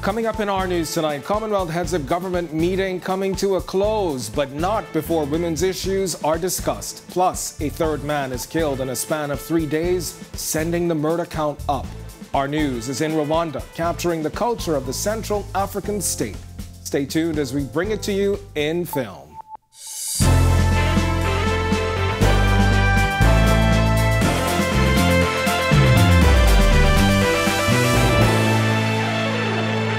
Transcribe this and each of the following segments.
Coming up in our news tonight, Commonwealth Heads of Government meeting coming to a close, but not before women's issues are discussed. Plus, a third man is killed in a span of 3 days, sending the murder count up. Our news is in Rwanda, capturing the culture of the Central African state. Stay tuned as we bring it to you in film.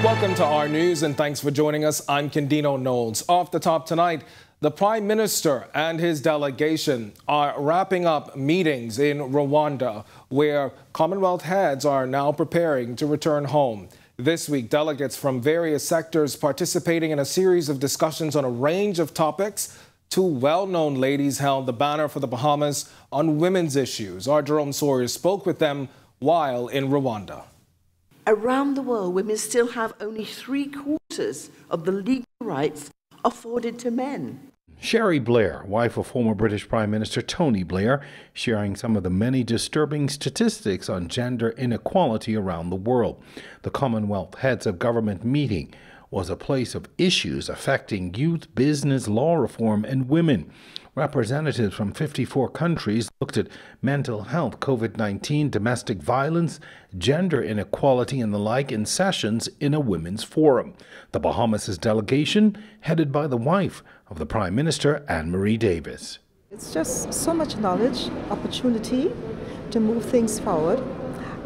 Welcome to our news and thanks for joining us. I'm Kendino Knowles. Off the top tonight, the Prime Minister and his delegation are wrapping up meetings in Rwanda, where Commonwealth heads are now preparing to return home. This week, delegates from various sectors participating in a series of discussions on a range of topics. Two well-known ladies held the banner for the Bahamas on women's issues. Our Jerome Sawyer spoke with them while in Rwanda. Around the world, women still have only 3/4 of the legal rights afforded to men. Sherry Blair, wife of former British Prime Minister Tony Blair, sharing some of the many disturbing statistics on gender inequality around the world. The Commonwealth Heads of Government meeting was a place of issues affecting youth, business, law reform, and women. Representatives from 54 countries looked at mental health, COVID-19, domestic violence, gender inequality, and the like in sessions in a women's forum. The Bahamas' delegation, headed by the wife of the Prime Minister, Anne-Marie Davis. It's just so much knowledge, opportunity to move things forward,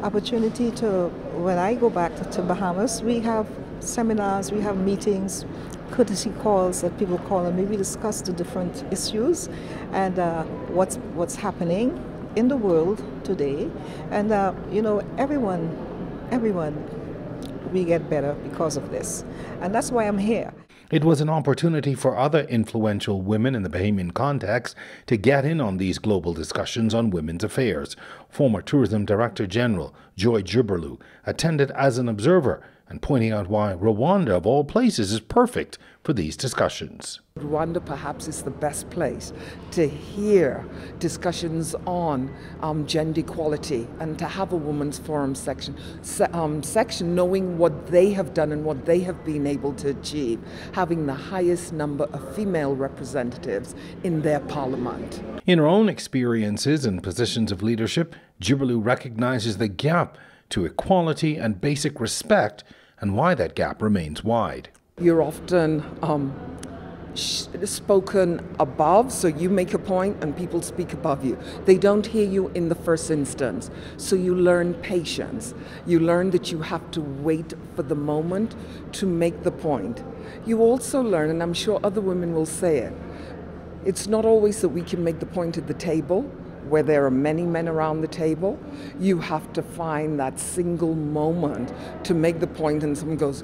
opportunity to, when I go back to Bahamas, we have seminars, we have meetings, courtesy calls that people call, and maybe discuss the different issues and what's happening in the world today. And you know, everyone, we get better because of this, and that's why I'm here. It was an opportunity for other influential women in the Bahamian context to get in on these global discussions on women's affairs. Former Tourism Director General Joy Jiberlu attended as an observer and pointing out why Rwanda, of all places, is perfect for these discussions. Rwanda perhaps is the best place to hear discussions on gender equality and to have a women's forum section knowing what they have done and what they have been able to achieve, having the highest number of female representatives in their parliament. In her own experiences and positions of leadership, Jiberlu recognizes the gap to equality and basic respect and why that gap remains wide. You're often spoken above, so you make a point and people speak above you. They don't hear you in the first instance, so you learn patience. You learn that you have to wait for the moment to make the point. You also learn, and I'm sure other women will say it, it's not always that we can make the point at the table, where there are many men around the table. You have to find that single moment to make the point, and someone goes,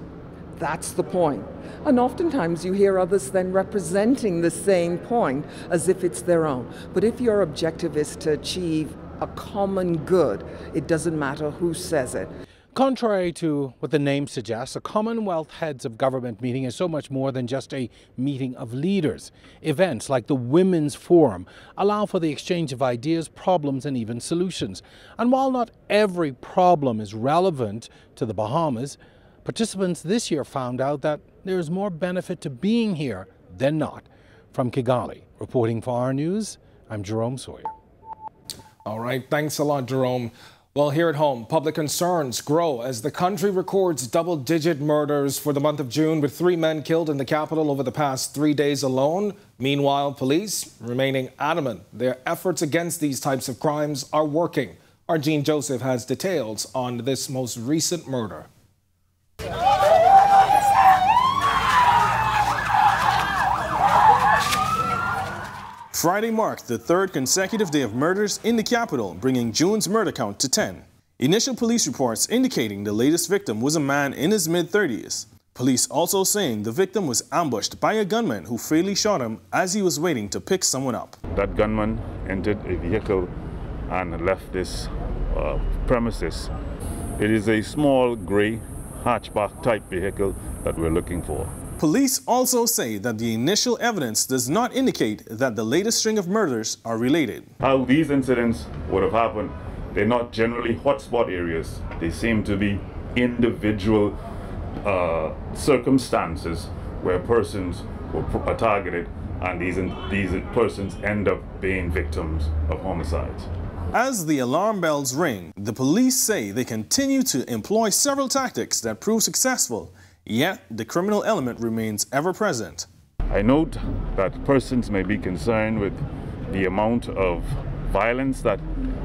that's the point. And oftentimes you hear others then representing the same point as if it's their own. But if your objective is to achieve a common good, it doesn't matter who says it. Contrary to what the name suggests, a Commonwealth Heads of Government meeting is so much more than just a meeting of leaders. Events like the Women's Forum allow for the exchange of ideas, problems, and even solutions. And while not every problem is relevant to the Bahamas, participants this year found out that there is more benefit to being here than not. From Kigali, reporting for our news, I'm Jerome Sawyer. All right, thanks a lot, Jerome. Well, here at home, public concerns grow as the country records double-digit murders for the month of June, with 3 men killed in the capital over the past 3 days alone. Meanwhile, police remaining adamant their efforts against these types of crimes are working. Our Jean Joseph has details on this most recent murder. Friday marked the 3rd consecutive day of murders in the capital, bringing June's murder count to 10. Initial police reports indicating the latest victim was a man in his mid-30s. Police also saying the victim was ambushed by a gunman who fatally shot him as he was waiting to pick someone up. That gunman entered a vehicle and left this premises. It is a small gray hatchback type vehicle that we're looking for. Police also say that the initial evidence does not indicate that the latest string of murders are related. How these incidents would have happened, they're not generally hotspot areas. They seem to be individual circumstances where persons are targeted and these persons end up being victims of homicides. As the alarm bells ring, the police say they continue to employ several tactics that prove successful, yet the criminal element remains ever present. I note that persons may be concerned with the amount of violence that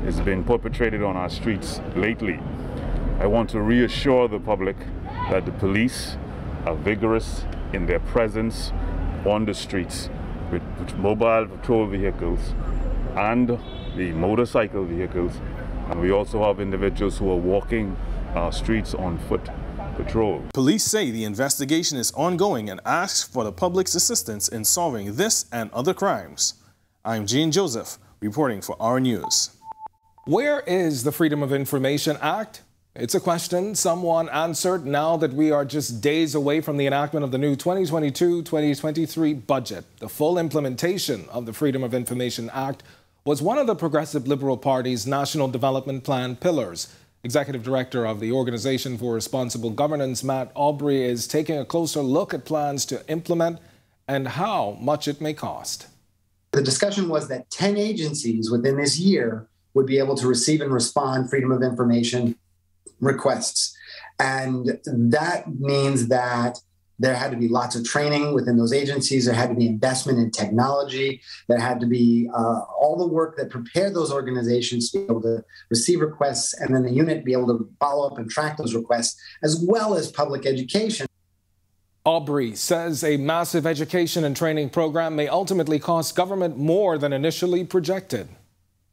has been perpetrated on our streets lately. I want to reassure the public that the police are vigorous in their presence on the streets with mobile patrol vehicles and the motorcycle vehicles, and we also have individuals who are walking our streets on foot patrol. Police say the investigation is ongoing and ask for the public's assistance in solving this and other crimes. I'm Gene Joseph, reporting for Our News. Where is the Freedom of Information Act? It's a question someone answered now that we are just days away from the enactment of the new 2022-2023 budget. The full implementation of the Freedom of Information Act was one of the Progressive Liberal Party's National Development Plan pillars. Executive Director of the Organization for Responsible Governance, Matt Aubrey, is taking a closer look at plans to implement and how much it may cost. The discussion was that 10 agencies within this year would be able to receive and respond Freedom of Information requests. And that means that there had to be lots of training within those agencies. There had to be investment in technology. There had to be all the work that prepared those organizations to be able to receive requests, and then the unit be able to follow up and track those requests, as well as public education. Aubrey says a massive education and training program may ultimately cost government more than initially projected.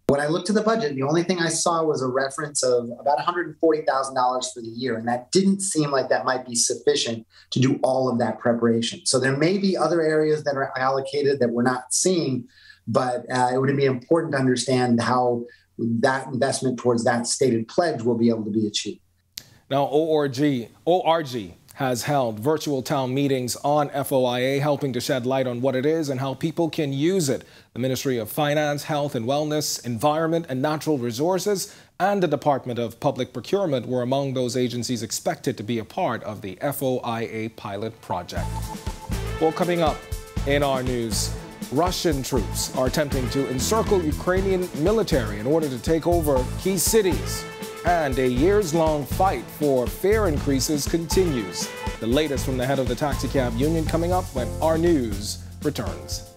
When I looked at the budget, the only thing I saw was a reference of about $140,000 for the year, and that didn't seem like that might be sufficient to do all of that preparation. So there may be other areas that are allocated that we're not seeing, but it would be important to understand how that investment towards that stated pledge will be able to be achieved. Now, ORG has held virtual town meetings on FOIA, helping to shed light on what it is and how people can use it. The Ministry of Finance, Health and Wellness, Environment and Natural Resources, and the Department of Public Procurement were among those agencies expected to be a part of the FOIA pilot project. Well, coming up in our news, Russian troops are attempting to encircle Ukrainian military in order to take over key cities. And a years-long fight for fare increases continues. The latest from the head of the taxicab union coming up when Our News returns.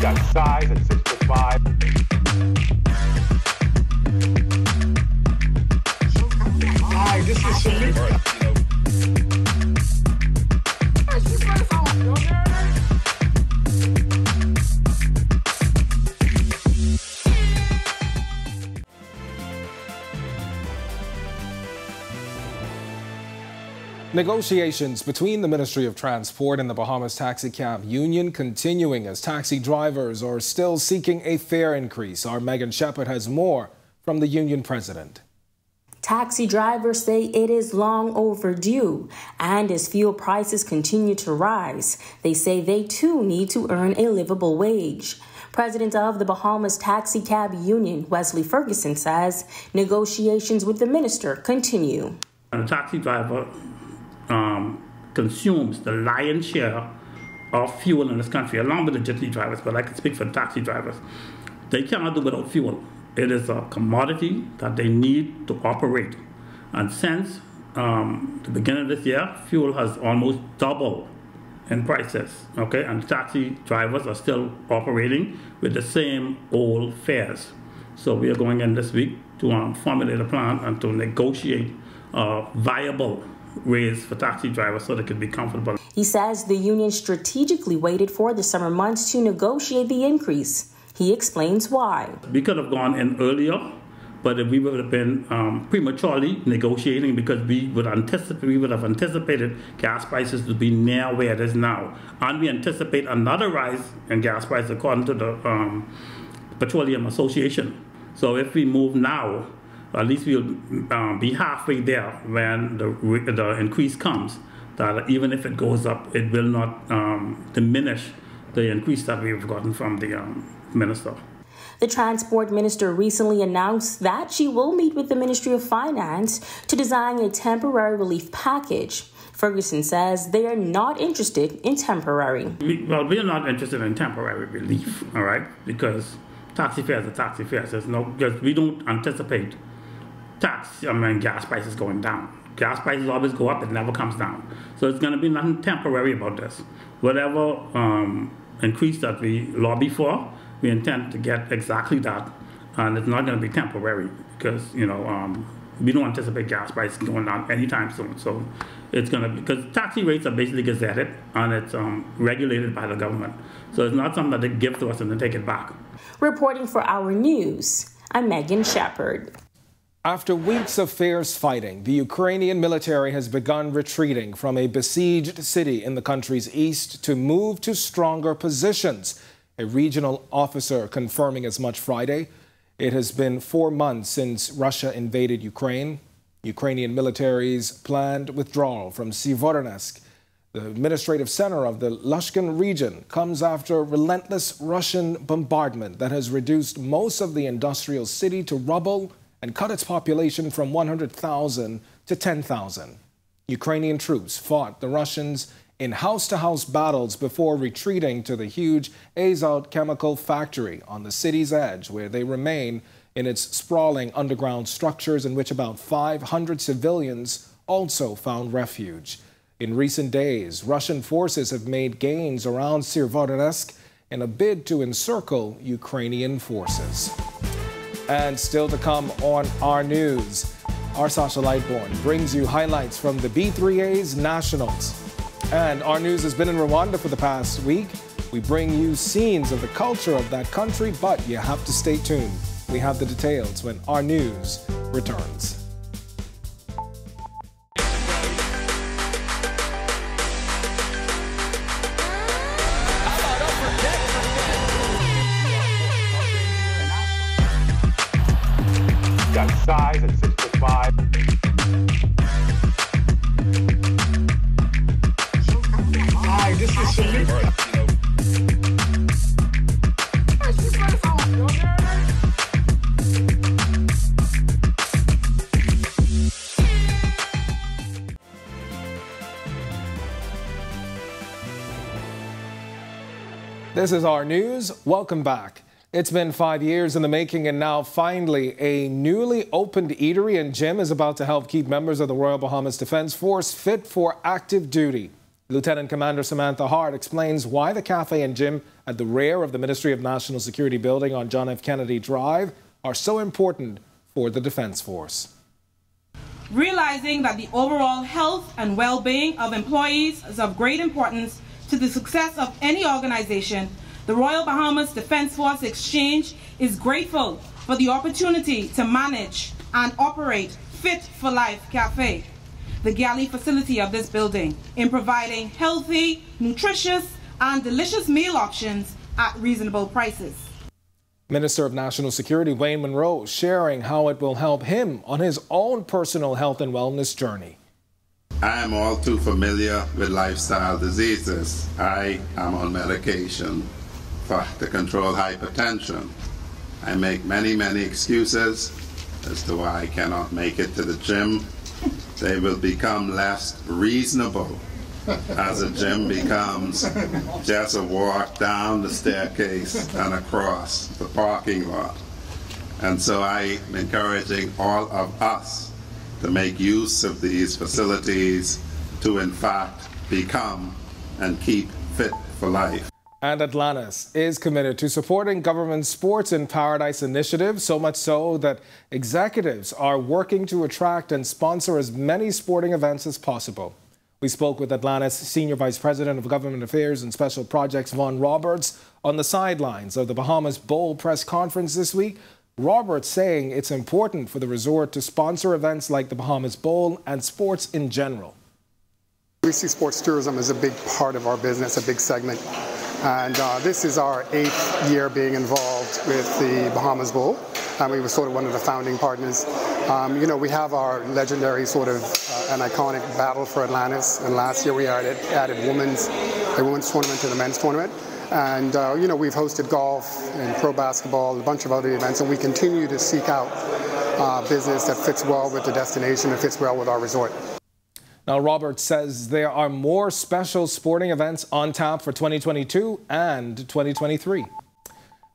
Got size at 6'5". Hi, this is Shamika. Negotiations between the Ministry of Transport and the Bahamas Taxicab Union continuing as taxi drivers are still seeking a fare increase. Our Megan Shepard has more from the union president. Taxi drivers say it is long overdue, and as fuel prices continue to rise, they say they too need to earn a livable wage. President of the Bahamas Taxicab Union, Wesley Ferguson, says negotiations with the minister continue. A taxi driver consumes the lion's share of fuel in this country, along with the jitney drivers, but I can speak for the taxi drivers. They cannot do without fuel. It is a commodity that they need to operate. And since the beginning of this year, fuel has almost doubled in prices, okay? And taxi drivers are still operating with the same old fares. So we are going in this week to formulate a plan and to negotiate a viable raise for taxi drivers so they can be comfortable. He says the union strategically waited for the summer months to negotiate the increase. He explains why. We could have gone in earlier, but we would have been prematurely negotiating because we would have anticipated gas prices to be near where it is now. And we anticipate another rise in gas prices according to the Petroleum Association. So if we move now, at least we'll be halfway there when the increase comes. that even if it goes up, it will not diminish the increase that we've gotten from the minister. The transport minister recently announced that she will meet with the Ministry of Finance to design a temporary relief package. Ferguson says they are not interested in temporary. We are not interested in temporary relief, all right, because taxi fares are taxi fares. Because we don't anticipate gas prices going down. Gas prices always go up, it never comes down. So it's going to be nothing temporary about this. Whatever increase that we lobby for, we intend to get exactly that, and it's not going to be temporary because we don't anticipate gas prices going down anytime soon. So it's going to be, because taxi rates are basically gazetted and it's regulated by the government. So it's not something that they give to us and then take it back. Reporting for Our News, I'm Megan Shepard. After weeks of fierce fighting, the Ukrainian military has begun retreating from a besieged city in the country's east to move to stronger positions. A regional officer confirming as much Friday. It has been 4 months since Russia invaded Ukraine. Ukrainian military's planned withdrawal from Severodonetsk, the administrative center of the Luhansk region, comes after relentless Russian bombardment that has reduced most of the industrial city to rubble and cut its population from 100,000 to 10,000. Ukrainian troops fought the Russians in house-to-house battles before retreating to the huge Azot chemical factory on the city's edge, where they remain in its sprawling underground structures in which about 500 civilians also found refuge. In recent days, Russian forces have made gains around Severodonetsk in a bid to encircle Ukrainian forces. And still to come on Our News, our Sasha Lightbourne brings you highlights from the B3A's Nationals. And Our News has been in Rwanda for the past week. We bring you scenes of the culture of that country, but you have to stay tuned. We have the details when Our News returns. Got size at 6'5". This is Shamika. This is Our News. Welcome back. It's been 5 years in the making, and now finally a newly opened eatery and gym is about to help keep members of the Royal Bahamas Defence Force fit for active duty. Lieutenant Commander Samantha Hart explains why the cafe and gym at the rear of the Ministry of National Security building on John F. Kennedy Drive are so important for the Defence Force. Realizing that the overall health and well-being of employees is of great importance to the success of any organization, the Royal Bahamas Defence Force Exchange is grateful for the opportunity to manage and operate Fit for Life Cafe, the galley facility of this building, in providing healthy, nutritious, and delicious meal options at reasonable prices. Minister of National Security Wayne Monroe sharing how it will help him on his own personal health and wellness journey. I am all too familiar with lifestyle diseases. I am on medication to control hypertension. I make many excuses as to why I cannot make it to the gym. They will become less reasonable as the gym becomes just a walk down the staircase and across the parking lot. And so I'm encouraging all of us to make use of these facilities to in fact become and keep fit for life. And Atlantis is committed to supporting government Sports in Paradise initiative, so much so that executives are working to attract and sponsor as many sporting events as possible. We spoke with Atlantis Senior Vice President of Government Affairs and Special Projects, Vaughn Roberts, on the sidelines of the Bahamas Bowl press conference this week. Roberts saying it's important for the resort to sponsor events like the Bahamas Bowl and sports in general. We see sports tourism as a big part of our business, a big segment. And this is our 8th year being involved with the Bahamas Bowl. And we were sort of one of the founding partners. We have our legendary sort of an iconic battle for Atlantis, and last year we added a women's tournament to the men's tournament. And, we've hosted golf and pro basketball, a bunch of other events, and we continue to seek out business that fits well with the destination and fits well with our resort. Now, Robert says there are more special sporting events on tap for 2022 and 2023.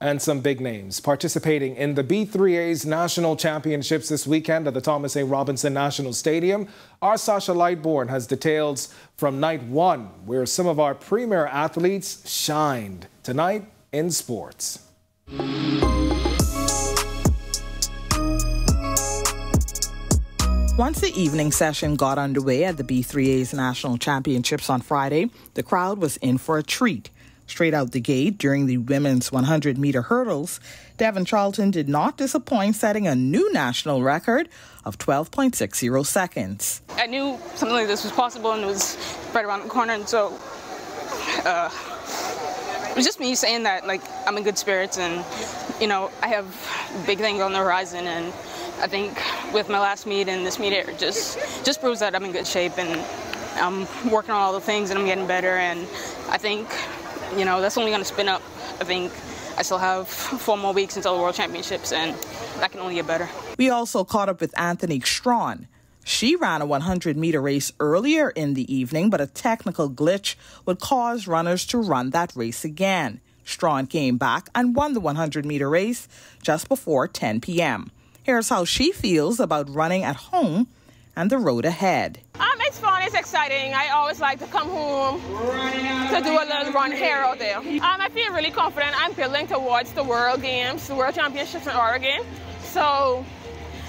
And some big names participating in the B3A's National Championships this weekend at the Thomas A. Robinson National Stadium. Our Sasha Lightbourne has details from night one, where some of our premier athletes shined. Tonight in sports. Once the evening session got underway at the B3A's National Championships on Friday, the crowd was in for a treat. Straight out the gate during the women's 100-meter hurdles, Devon Charlton did not disappoint, setting a new national record of 12.60 seconds. I knew something like this was possible, and it was right around the corner, and so it was just me saying that, like, I'm in good spirits, and, I have big things on the horizon, and I think with my last meet and this meet, it just proves that I'm in good shape, and I'm working on all the things, and I'm getting better, and I think that's only going to spin up. I think I still have 4 more weeks until the World Championships, and that can only get better. We also caught up with Anthony Strawn. She ran a 100-meter race earlier in the evening, but a technical glitch would cause runners to run that race again. Strawn came back and won the 100-meter race just before 10 p.m. Here's how she feels about running at home and the road ahead. It's fun, it's exciting. I always like to come home to do a little run here or there. I feel really confident. I'm building towards the World Games, the World Championships in Oregon. So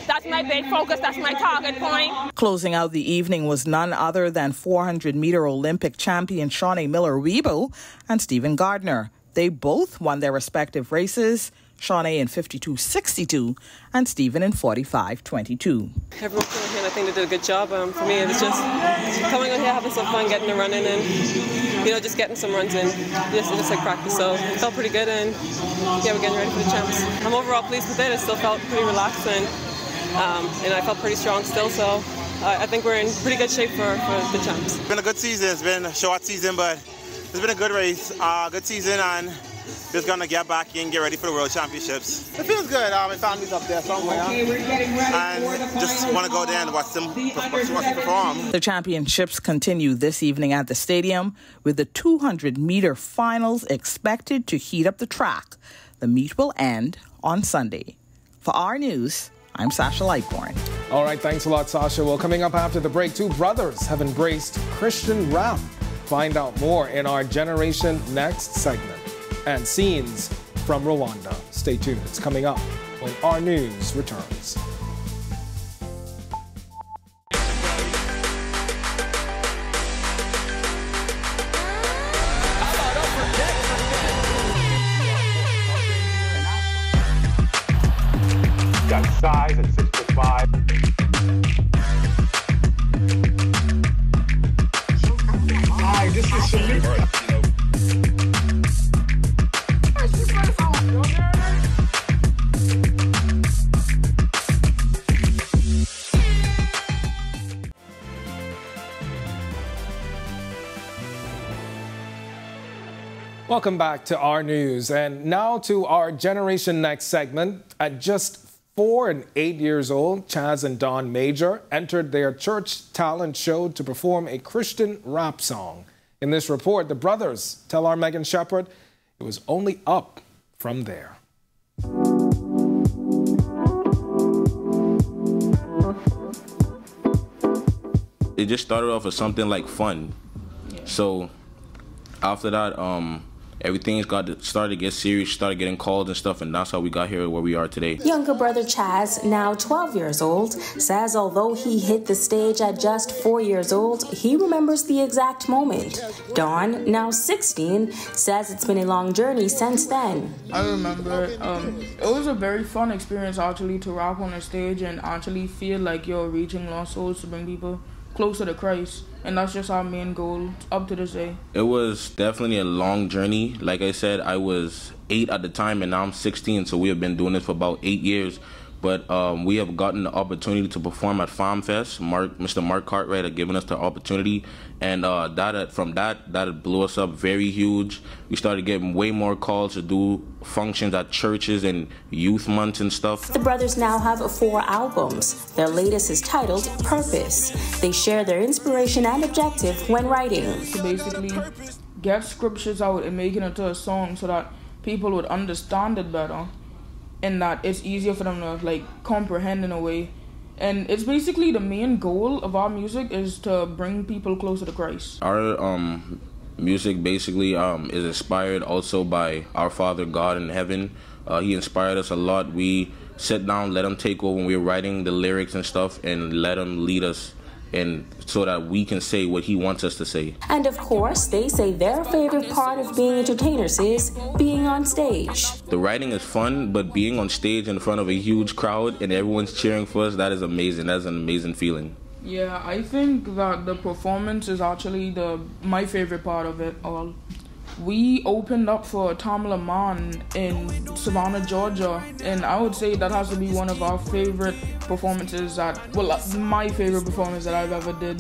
that's my big focus, that's my target point. Closing out the evening was none other than 400-meter Olympic champion Shawnee Miller-Weebo and Stephen Gardner. They both won their respective races, Shawnee in 52.62 and Stephen in 45.22. Everyone came here and I think they did a good job. For me, it was just coming out here, having some fun, getting the running and, just getting some runs in. Just like practice. So it felt pretty good and, we're getting ready for the champs. I'm overall pleased with it. It still felt pretty relaxed and I felt pretty strong still. So I think we're in pretty good shape for the champs. It's been a good season. It's been a short season, but it's been a good race, good season, and just gonna get back in, get ready for the World Championships. It feels good. My family's up there somewhere, and just want to go there and watch them perform. The championships continue this evening at the stadium, with the 200-meter finals expected to heat up the track. The meet will end on Sunday. For our news, I'm Sasha Lightbourne. All right, thanks a lot, Sasha. Well, coming up after the break, 2 brothers have embraced Christian rap. Find out more in our Generation Next segment. And scenes from Rwanda. Stay tuned. It's coming up when our news returns. Got size at 6'5". Hi, this is Samir. Welcome back to our news, and now to our Generation Next segment. At just 4 and 8 years old, Chaz and Dawn Major entered their church talent show to perform a Christian rap song. In this report, the brothers tell our Megan Shepherd it was only up from there. It just started off as something like fun. So after that, everything started to get serious, started getting called and stuff, and that's how we got here where we are today. Younger brother Chaz, now 12 years old, says although he hit the stage at just 4 years old, he remembers the exact moment. Dawn, now 16, says it's been a long journey since then. I remember it was a very fun experience actually to rap on a stage and actually feel like you're reaching lost souls to bring people closer to Christ. And that's just our main goal up to this day. It was definitely a long journey. Like I said, I was 8 at the time and now I'm 16, so we have been doing this for about 8 years. but we have gotten the opportunity to perform at Farm Fest. Mr. Mark Cartwright had given us the opportunity, and that blew us up very huge. We started getting way more calls to do functions at churches and youth months and stuff. The brothers now have 4 albums. Their latest is titled Purpose. They share their inspiration and objective when writing. To basically get scriptures out and make it into a song so that people would understand it better, and that it's easier for them to like comprehend in a way. And it's basically the main goal of our music is to bring people closer to Christ. Our music basically is inspired also by our Father God in heaven. He inspired us a lot. We sit down, let him take over when we're writing the lyrics and stuff, and let him lead us, and so that we can say what he wants us to say. And of course, they say their favorite part of being entertainers is being on stage. The writing is fun, but being on stage in front of a huge crowd and everyone's cheering for us, that is amazing. That's an amazing feeling. Yeah, I think that the performance is actually my favorite part of it all. We opened up for Tamla Man in Savannah, Georgia, and I would say that has to be one of our favorite performances my favorite performance that I've ever did.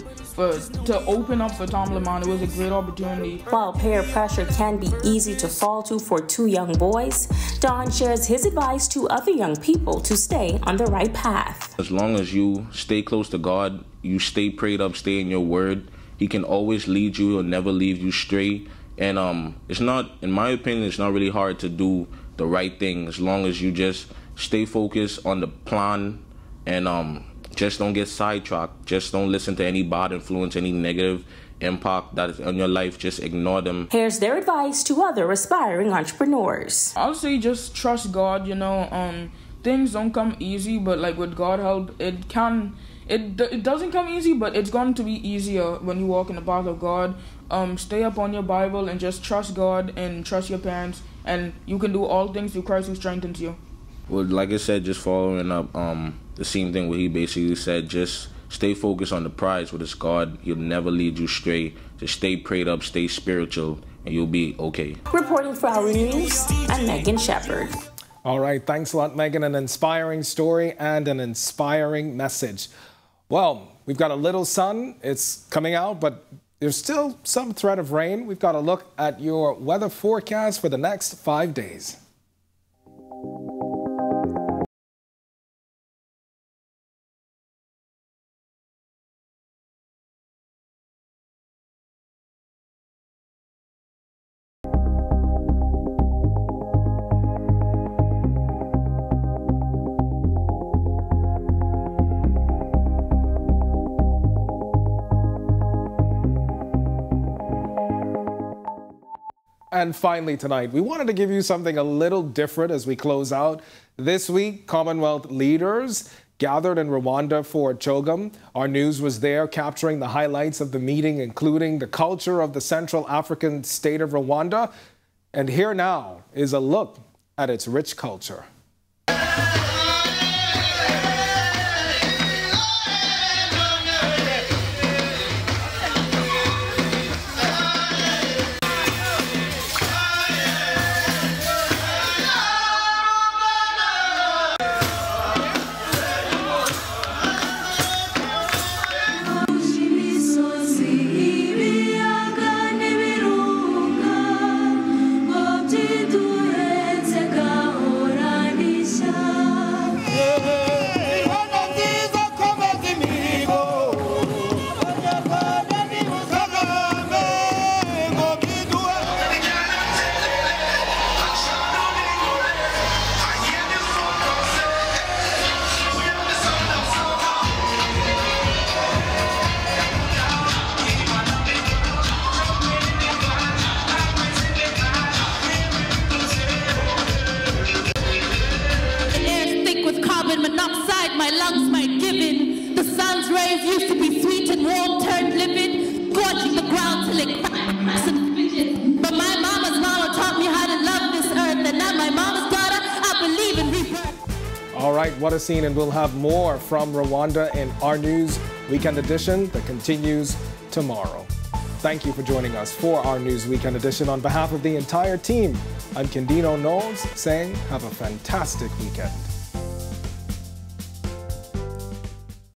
To open up for Tamla Man, it was a great opportunity. While peer pressure can be easy to fall to for 2 young boys, Don shares his advice to other young people to stay on the right path. As long as you stay close to God, you stay prayed up, stay in your word, he can always lead you or never leave you stray. And it's not, in my opinion, it's not really hard to do the right thing as long as you just stay focused on the plan and just don't get sidetracked. Just don't listen to any bad influence, any negative impact that is on your life. Just ignore them. Here's their advice to other aspiring entrepreneurs. I'll say just trust God, things don't come easy, but like with God help, it doesn't come easy, but it's going to be easier when you walk in the path of God. Stay up on your Bible and just trust God and trust your parents, and you can do all things through Christ who strengthens you. Well, like I said, just following up the same thing what he basically said, just stay focused on the prize, which is God. He'll never lead you astray. Just stay prayed up, stay spiritual, and you'll be okay. Reporting for Our News, I'm Megan Shepard. All right, thanks a lot, Megan. An inspiring story and an inspiring message. Well, we've got a little sun. It's coming out, but there's still some threat of rain. We've got a look at your weather forecast for the next 5 days. And finally tonight, we wanted to give you something a little different as we close out. This week, Commonwealth leaders gathered in Rwanda for CHOGM. Our news was there capturing the highlights of the meeting, including the culture of the Central African state of Rwanda. And here now is a look at its rich culture. My lungs might give in. The sun's rays used to be sweet and warm, turned livid, scorching the ground till it cracks and fidgets. But my mama's mama taught me how to love this earth, and now my mama's daughter, I believe in rebirth. All right, what a scene, and we'll have more from Rwanda in our News Weekend Edition that continues tomorrow. Thank you for joining us for our News Weekend Edition. On behalf of the entire team, I'm Kendino Knowles saying have a fantastic weekend.